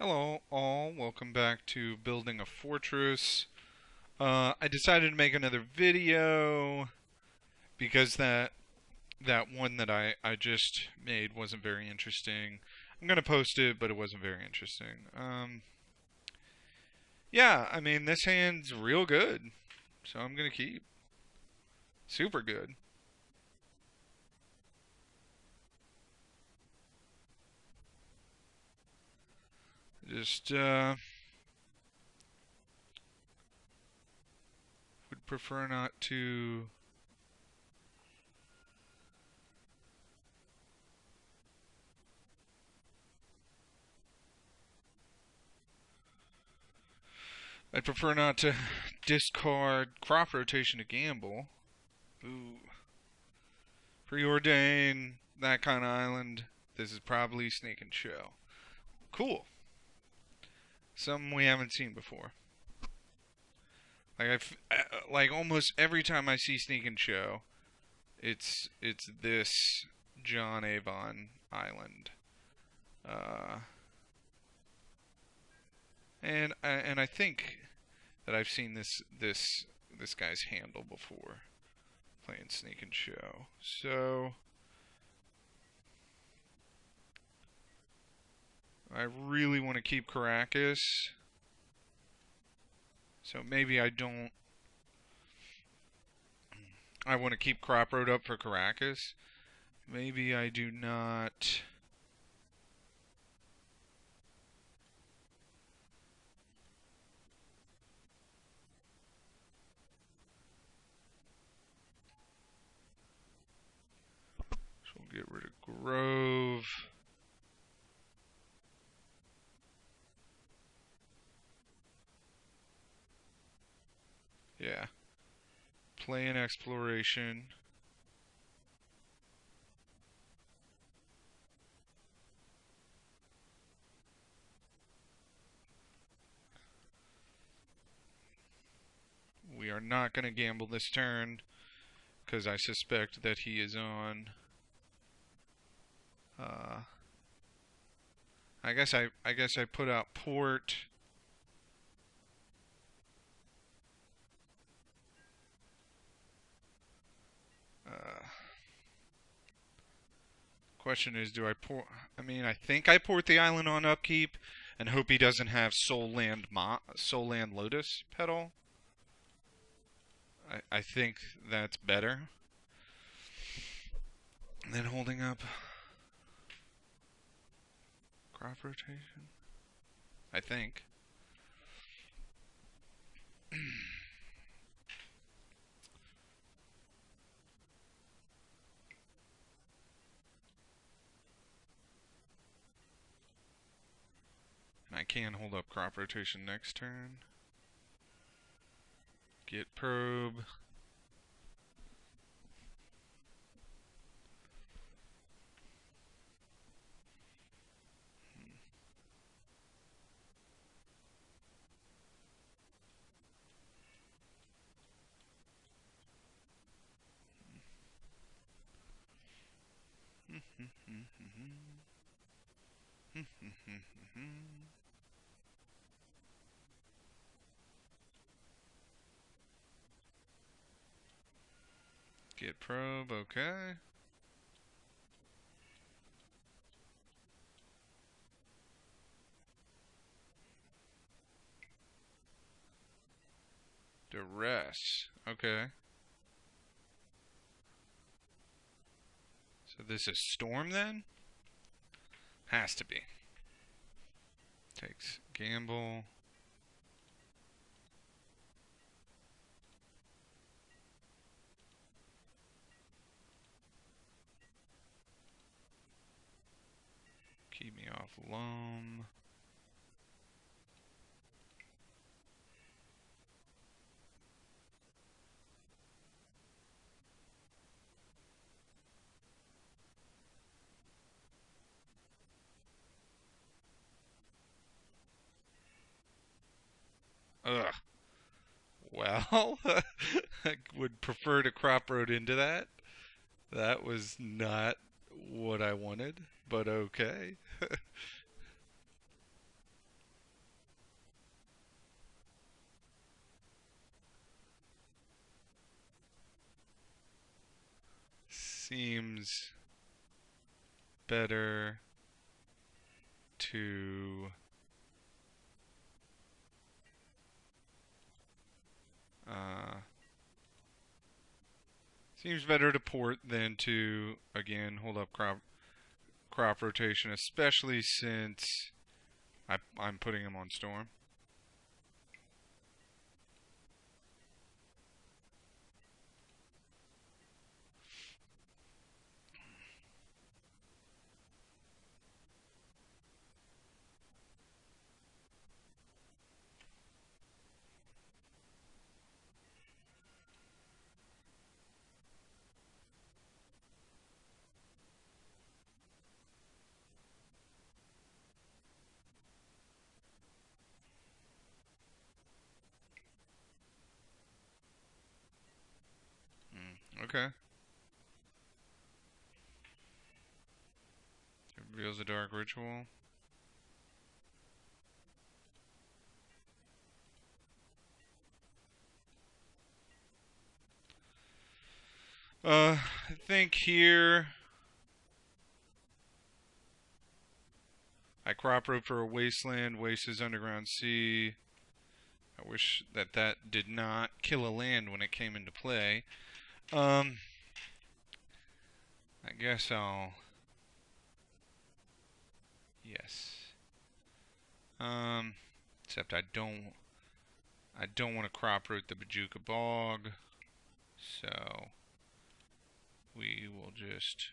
Hello all, welcome back to Building a Fortress. I decided to make another video because that one that I just made wasn't very interesting. I'm gonna post it, but it wasn't very interesting. Yeah, I mean this hand's real good, so I'm gonna keep. Super good. Just would prefer not to. I'd prefer not to discard crop rotation to gamble. Ooh. Preordain, that kind of island. This is probably Sneak and Show. Cool. Something we haven't seen before. Like almost every time I see Sneak and Show, it's this John Avon island. Uh, and I think that I've seen this guy's handle before playing Sneak and Show. So I really want to keep Caracas. So maybe I don't. I want to keep Crop Road up for Caracas. Maybe I do not. So we'll get rid of Grove. Yeah. Play an exploration. We are not going to gamble this turn because I suspect that he is on. Uh, I guess I put out Port. Uh, Question is, do I port? I mean, I think I port the island on upkeep and hope he doesn't have Soul Land Lotus Petal. I think that's better than holding up crop rotation. I think. And I can hold up crop rotation next turn. Get probe. Get probe, okay. Duress, okay. So this is Storm then? Has to be. Takes gamble. Keep me off loam. Ugh. Well, I would prefer to crop road into that. That was not what I wanted, but okay. seems better to port than to, again, hold up crop rotation, especially since I'm putting him on storm. Okay. It reveals a dark ritual. I think here I crop rope for a wasteland, waste his underground sea. I wish that that did not kill a land when it came into play. I guess I'll... Yes. Except I don't want to crop root the Bojuka Bog, so we will just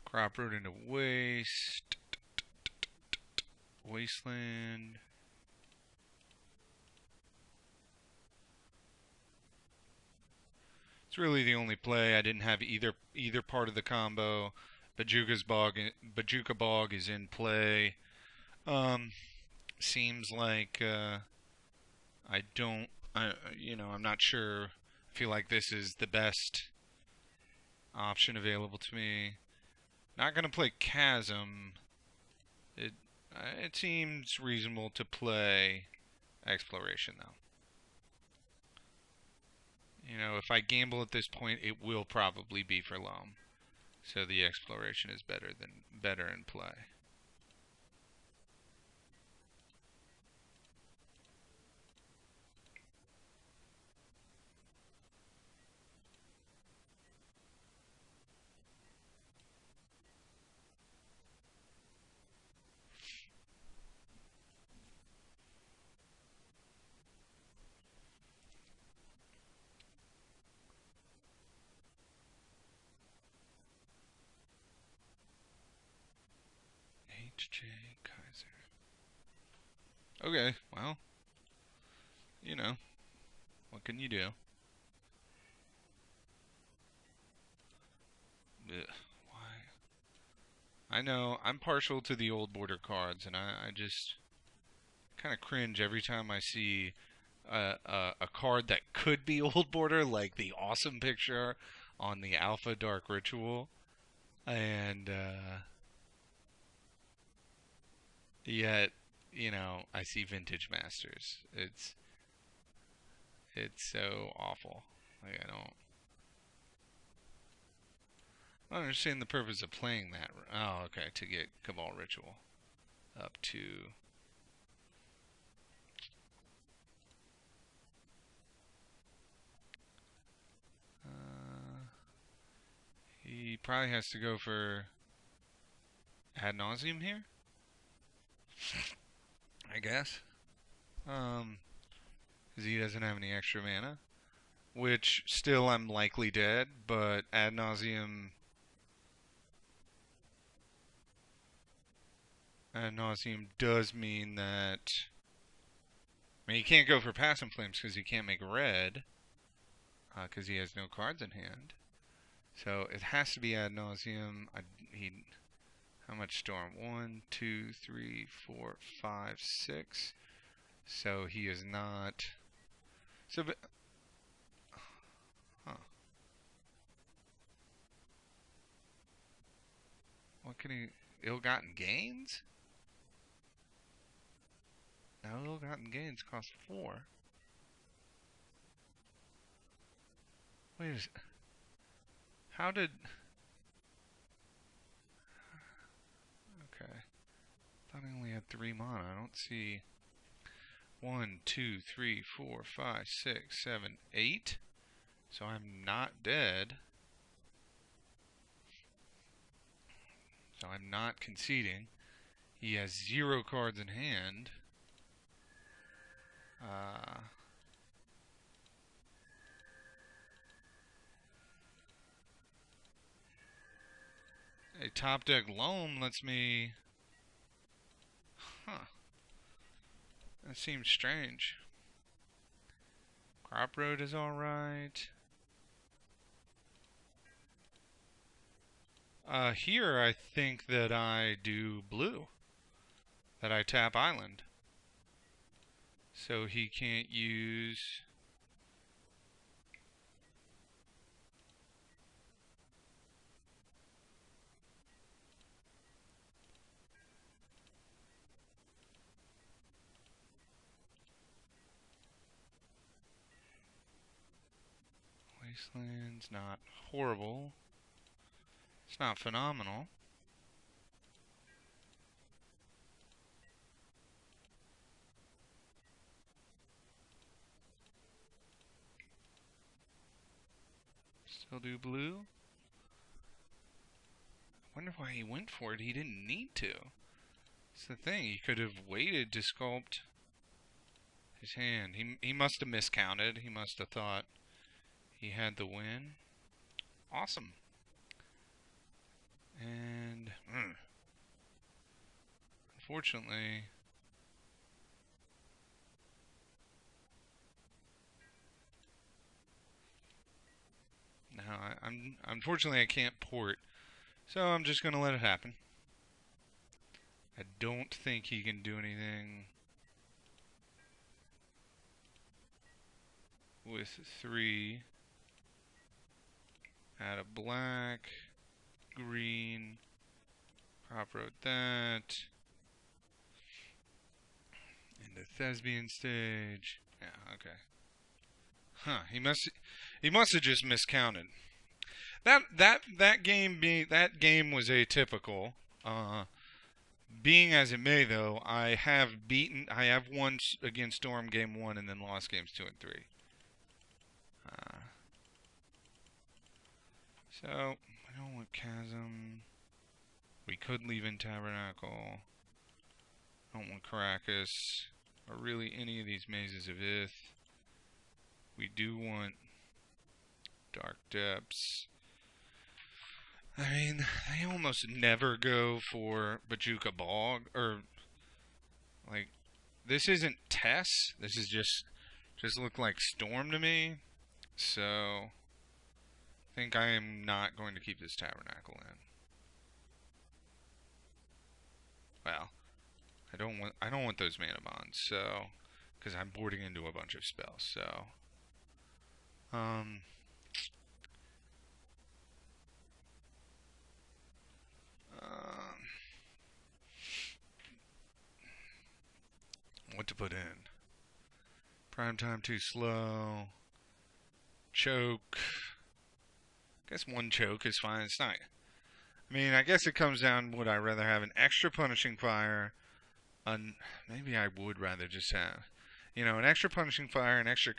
crop root into wasteland. It's really the only play. I didn't have either part of the combo. Bojuka Bog is in play. Seems like I don't. I'm not sure. I feel like this is the best option available to me. Not gonna play Chasm. It seems reasonable to play Exploration though. If I gamble at this point, it will probably be for Loam. So the Exploration is better in play. H.J. Kaiser. Okay, well, what can you do? Ugh, why? I know I'm partial to the old border cards, and I just kind of cringe every time I see a card that could be old border, like the awesome picture on the Alpha Dark Ritual, and yet, I see Vintage Masters. It's so awful. Like I don't understand the purpose of playing that. Oh, okay, to get Cabal Ritual up to. He probably has to go for Ad Nauseam here, I guess. Because he doesn't have any extra mana, which still I'm likely dead, but Ad Nauseam does mean that. I mean, he can't go for Passing Flames because he can't make red, because he has no cards in hand. So it has to be Ad Nauseam. How much Storm? 1, 2, 3, 4, 5, 6. So he is not. So, but, huh? What can he? Ill-gotten gains? Now ill-gotten gains cost 4. Wait a second. How did... Okay. Thought I only had 3 mana. I don't see... 1, 2, 3, 4, 5, 6, 7, 8. So I'm not dead. So I'm not conceding. He has 0 cards in hand. A top deck loam lets me... Huh. That seems strange. Crop Road is alright. Here I think that I do blue. That I tap Island. So he can't use... Wasteland's not horrible. It's not phenomenal. Still do blue. I wonder why he went for it. He didn't need to. It's the thing. He could have waited to sculpt his hand. He must have miscounted. He must have thought he had the win. Awesome. And unfortunately, no, unfortunately I can't port, so I'm just gonna let it happen. I don't think he can do anything with 3. Add a black, green, Crop Road that, and a Thespian stage. Yeah, okay. Huh? He must have just miscounted. That game was atypical. Being as it may, though, I have won against Storm game 1 and then lost games 2 and 3. So I don't want Chasm. We could leave in Tabernacle. I don't want Caracas, or really any of these Mazes of Ith. We do want Dark Depths. I mean, they almost never go for Bojuka Bog, or, like, this isn't Tess. This is just look like Storm to me. So, I think I am not going to keep this Tabernacle in. Well, I don't want those mana bonds, so, because I'm boarding into a bunch of spells, so, what to put in? Prime time too slow. Choke. I guess 1 choke is fine. It's not. I mean, I guess it comes down, would I rather have an extra Punishing Fire? Maybe I would rather just have, an extra Punishing Fire, an extra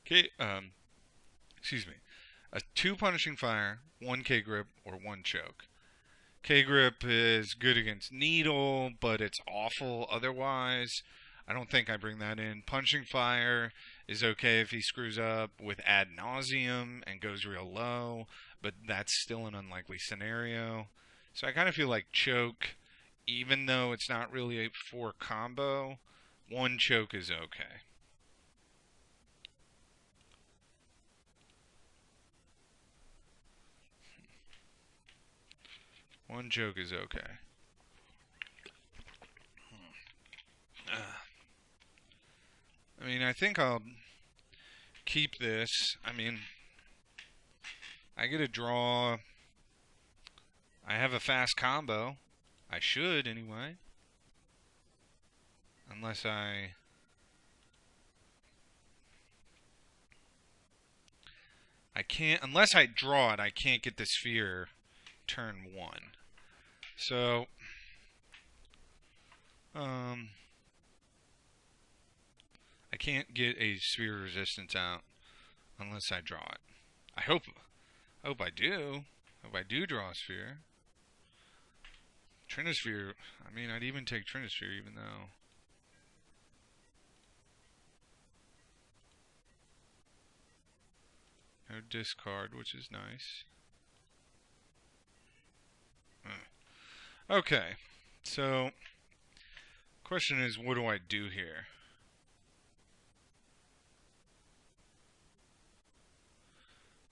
excuse me, a 2 Punishing Fire, 1 K-Grip, or 1 choke. K-Grip is good against Needle, but it's awful otherwise. I don't think I bring that in. Punching Fire is okay if he screws up with Ad Nauseam and goes real low, but that's still an unlikely scenario. So I kind of feel like Choke, even though it's not really a 4 combo, 1 choke is okay. One choke is okay. I mean, I think I'll keep this. I mean, I get a draw. I have a fast combo. I should, anyway. Unless I can't, unless I draw it, I can't get the sphere turn 1. So, I can't get a sphere resistance out unless I draw it. I hope I do. Hope I do draw a sphere. Trinisphere, I mean, I'd even take Trinisphere even though. No discard, which is nice. Okay, so question is, what do I do here?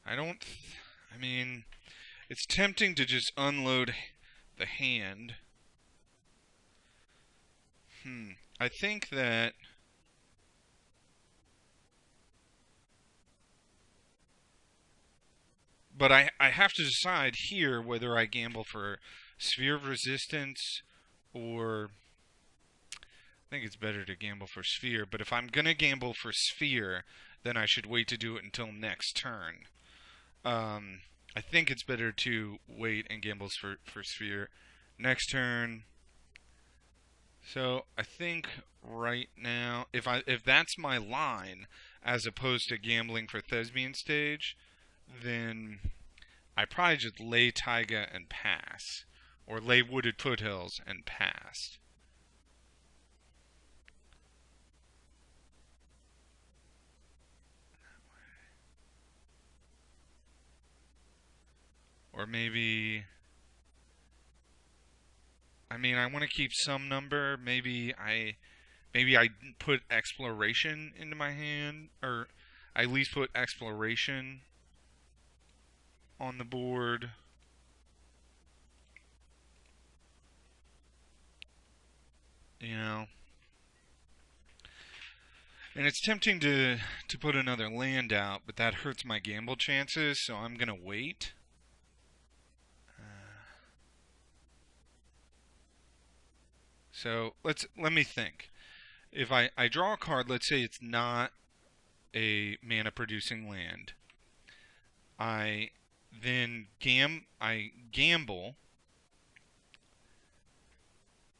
I mean, it's tempting to just unload the hand. I think that but I have to decide here whether I gamble for Sphere of Resistance or I think it's better to gamble for Sphere, but if I'm going to gamble for Sphere, then I should wait to do it until next turn. I think it's better to wait and gamble for Sphere next turn. So I think right now, if that's my line, as opposed to gambling for Thespian Stage, then I probably just lay Taiga and pass, or lay Wooded Foothills and pass. Or maybe, I mean, I want to keep some number. Maybe I put Exploration into my hand, or I at least put Exploration on the board. You know, and it's tempting to put another land out, but that hurts my gamble chances, so I'm gonna wait. So let me think. If I draw a card, let's say it's not a mana producing land, I then gamble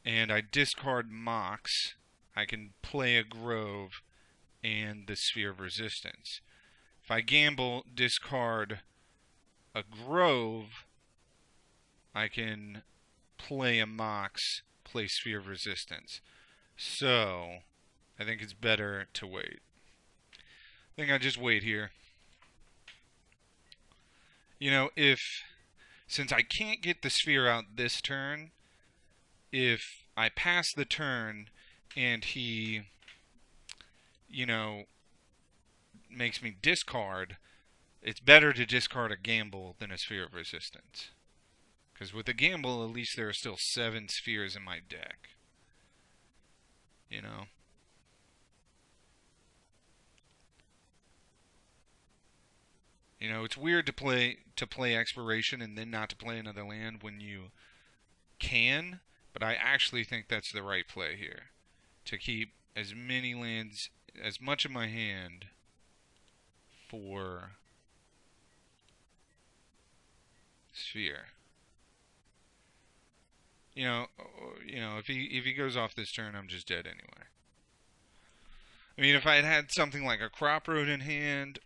and I discard Mox. I can play a Grove and the Sphere of Resistance. If I gamble, discard a Grove, I can play a Mox, play Sphere of Resistance. So, I think it's better to wait. I think I just wait here. You know, since I can't get the sphere out this turn, if I pass the turn and he, you know, makes me discard, it's better to discard a gamble than a Sphere of Resistance. Because with a gamble, at least there are still 7 spheres in my deck. You know? You know, it's weird to play Exploration and then not to play another land when you can, but I actually think that's the right play here. To keep as many lands, as much of my hand for Sphere. You know, if he goes off this turn, I'm just dead anyway. I mean, if I had something like a Crop Road in hand,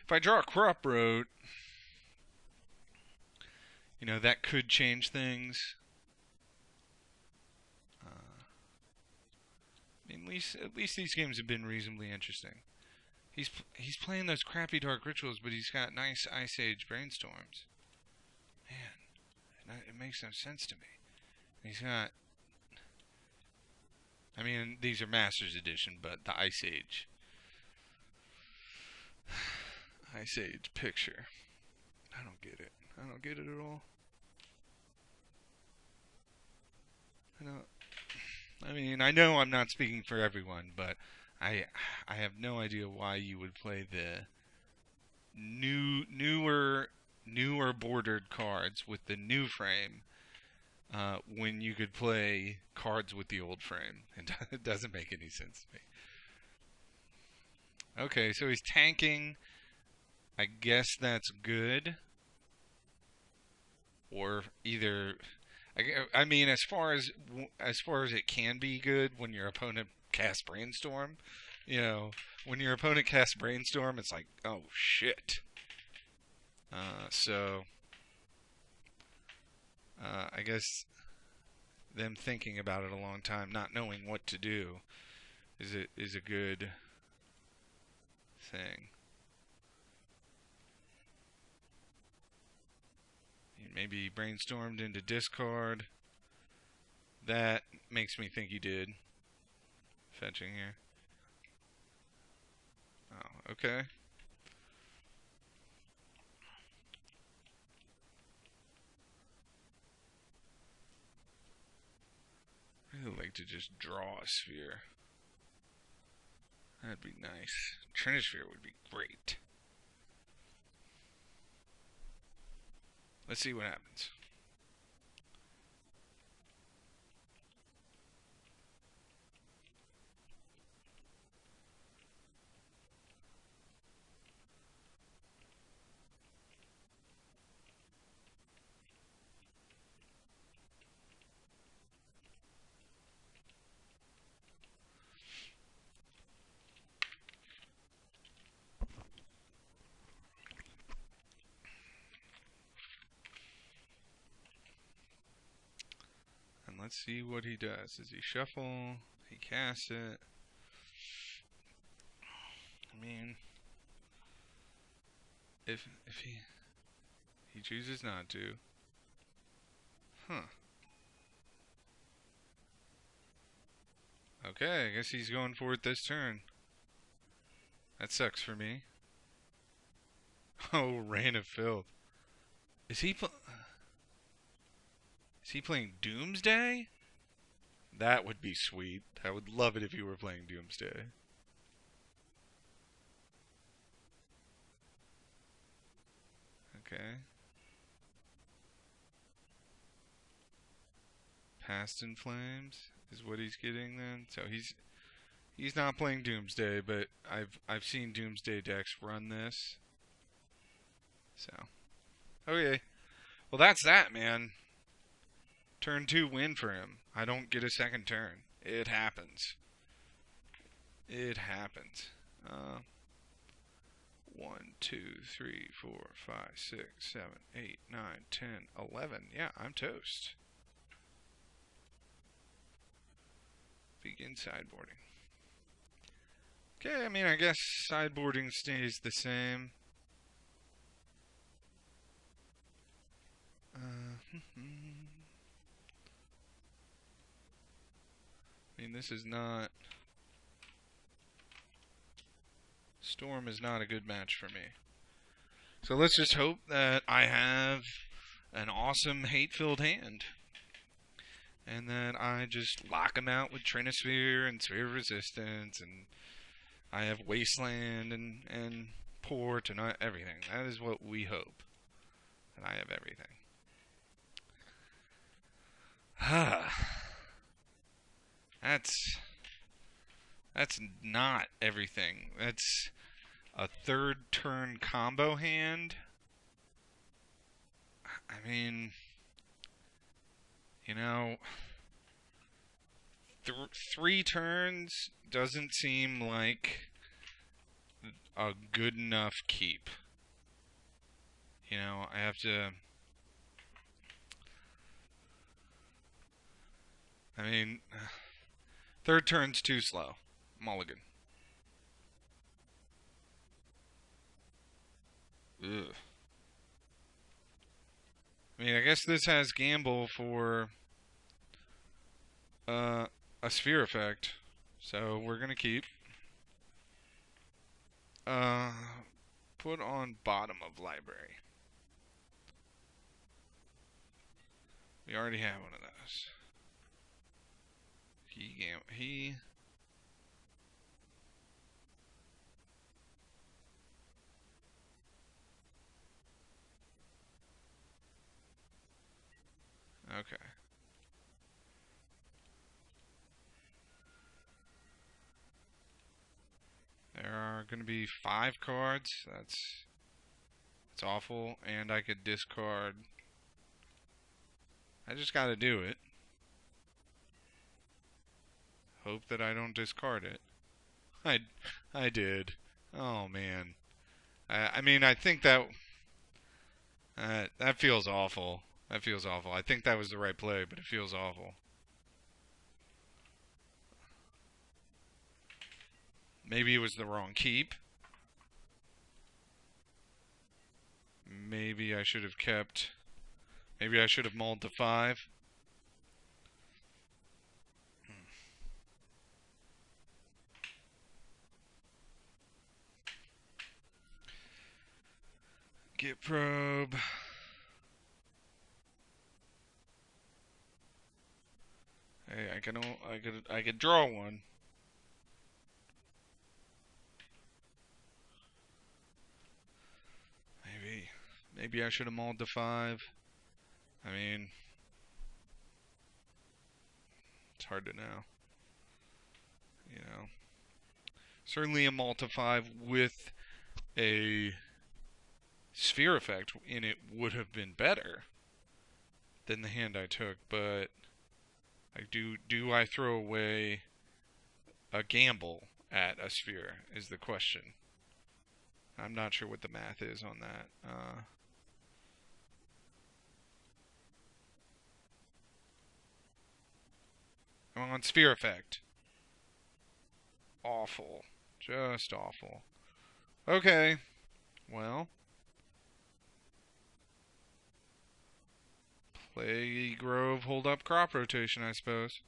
if I draw a Crop Road, you know, that could change things. I mean, at least these games have been reasonably interesting. He's playing those crappy Dark Rituals, but he's got nice Ice Age Brainstorms. Man, it makes no sense to me. He's got. I mean, these are Masters Edition, but the Ice Age picture. I don't get it. I don't get it at all. I mean, I know I'm not speaking for everyone, but I have no idea why you would play the newer bordered cards with the new frame when you could play cards with the old frame. It doesn't make any sense to me. Okay, so he's tanking. I guess that's good. Or either, I mean, as far as it can be good when your opponent casts Brainstorm, when your opponent casts Brainstorm, it's like, oh shit. So I guess them thinking about it a long time, not knowing what to do, is a good thing. Maybe he brainstormed into discard. That makes me think he did. Fetching here. Oh, okay. I'd really like to just draw a sphere. That'd be nice. Trinisphere would be great. Let's see what happens. And let's see what he does. Does he shuffle? He casts it. I mean, if he chooses not to. Huh. Okay, I guess he's going for it this turn. That sucks for me. Oh, Rain of Filth. Is he playing Doomsday? That would be sweet. I would love it if you were playing Doomsday. Okay. Past in Flames is what he's getting then. So he's not playing Doomsday, but I've seen Doomsday decks run this. So, okay. Well, that's that, man. Turn 2 win for him. I don't get a second turn. It happens. It happens. 1, 2, 3, 4, 5, 6, 7, 8, 9, 10, 11. Yeah, I'm toast. Begin sideboarding. Okay, I mean, I guess sideboarding stays the same. I mean, this is not... Storm is not a good match for me. So let's just hope that I have an awesome hate-filled hand. And then I just lock him out with Trinisphere and Sphere of Resistance, and I have Wasteland and Port and everything. That is what we hope. And I have everything. That's not everything. That's a third turn combo hand. I mean, three turns doesn't seem like a good enough keep. I have to... I mean, third turn's too slow. Mulligan. Ugh. I mean, I guess this has gamble for a sphere effect. So we're going to keep. Put on bottom of library. We already have one of those. He Okay. going to be 5 cards. That's awful. And I could discard. I just got to do it. Hope that I don't discard it. I did. Oh man. I mean, I think that that feels awful. That feels awful. I think that was the right play, but it feels awful. Maybe it was the wrong keep. Maybe I should have kept. Maybe I should have mulled to 5. Get probe. Hey, I could draw one. Maybe I should have mulled to 5. I mean, it's hard to know. You know, certainly a mull to 5 with a sphere effect in it would have been better than the hand I took, but like, do I throw away a gamble at a sphere is the question. I'm not sure what the math is on that. I'm on sphere effect. Awful. Just awful. Okay. Well. Play Grove, hold up crop rotation, I suppose.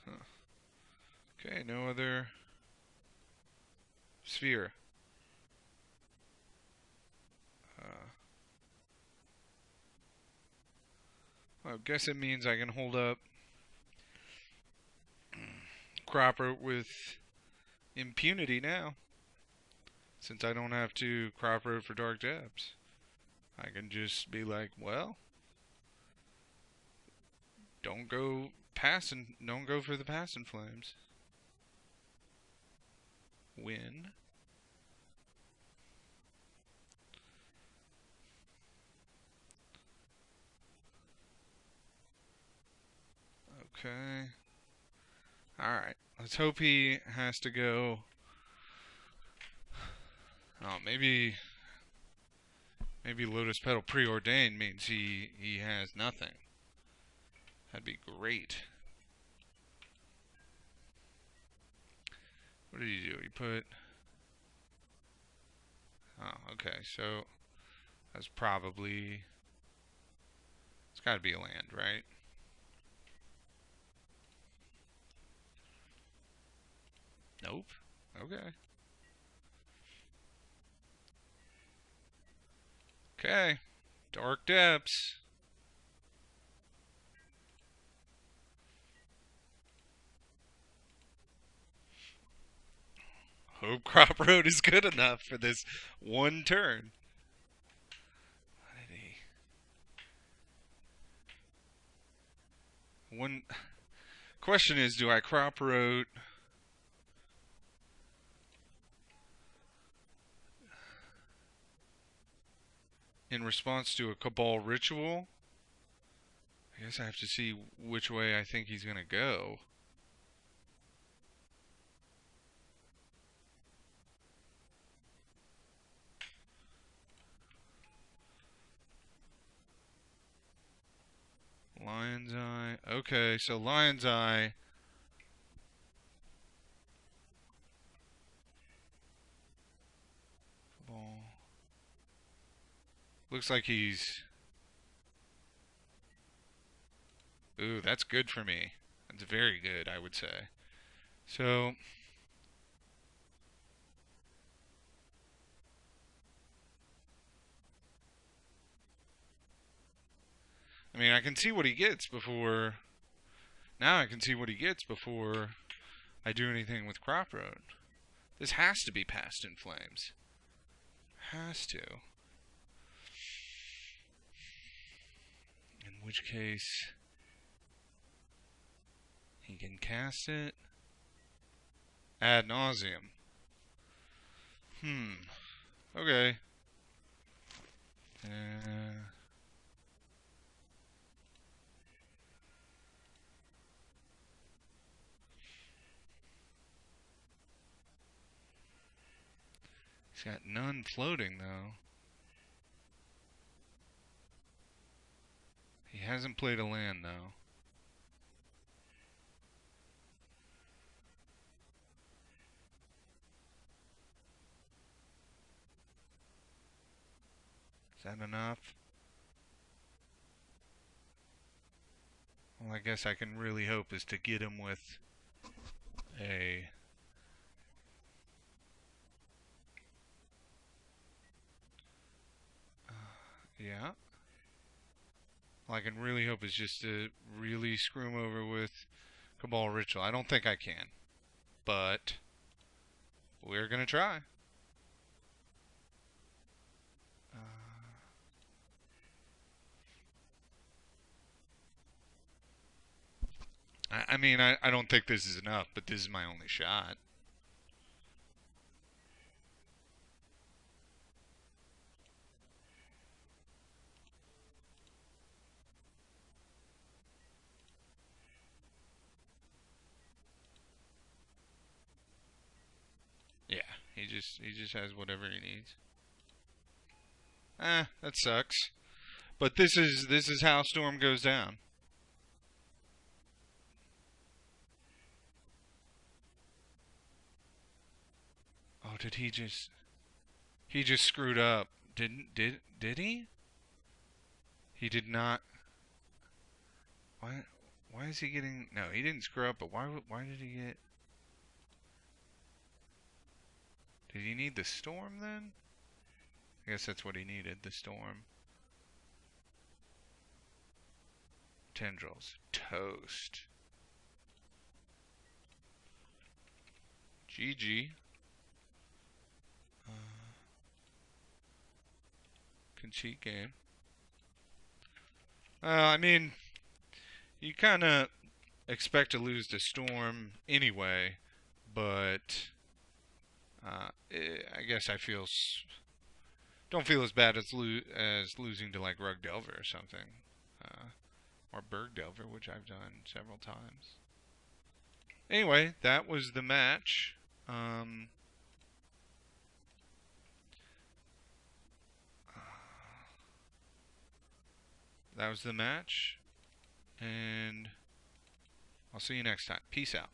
Huh. Okay, no other sphere. I guess it means I can hold up Cropper with impunity now. Since I don't have to crop road for Dark Depths. I can just be like, well, don't go for the passing flames. Win. Okay. Alright. Let's hope he has to go. Oh, maybe Lotus Petal preordained means he has nothing. That'd be great. What did he do? He put. Oh, okay. So that's probably. It's got to be a land, right? Nope. Okay. Okay. Dark Depths. Hope Crop Road is good enough for this one turn. One question is, do I Crop Road in response to a Cabal ritual? I guess I have to see which way I think he's gonna go. Lion's Eye. Okay, so Lion's Eye. Cabal. Looks like he's Ooh, that's good for me. That's very good, I would say. So, I mean, I can see what he gets before. Now I can see what he gets before I do anything with Crop Road. This has to be Past in Flames. Has to. In which case, he can cast it ad nauseum. Okay. Uh, he's got none floating, though. He hasn't played a land, though. Is that enough? All I guess I can really hope is to get him with a... yeah. All I can really hope is just to really screw him over with Cabal Ritual. I don't think I can, but we're gonna try. I mean, I don't think this is enough, but this is my only shot. Yeah, he just has whatever he needs. That sucks. But this is how Storm goes down. Oh, did he just screwed up? Did he? He did not. Why is he getting? No, he didn't screw up. But why did he get? Did he need the storm then? I guess that's what he needed. The storm. Tendrils. Toast. GG. Conceit game. I mean, you kind of expect to lose to Storm anyway, but I guess don't feel as bad as losing to like Rug Delver or something, or Berg Delver, which I've done several times. Anyway, that was the match. Um, that was the match, and I'll see you next time. Peace out.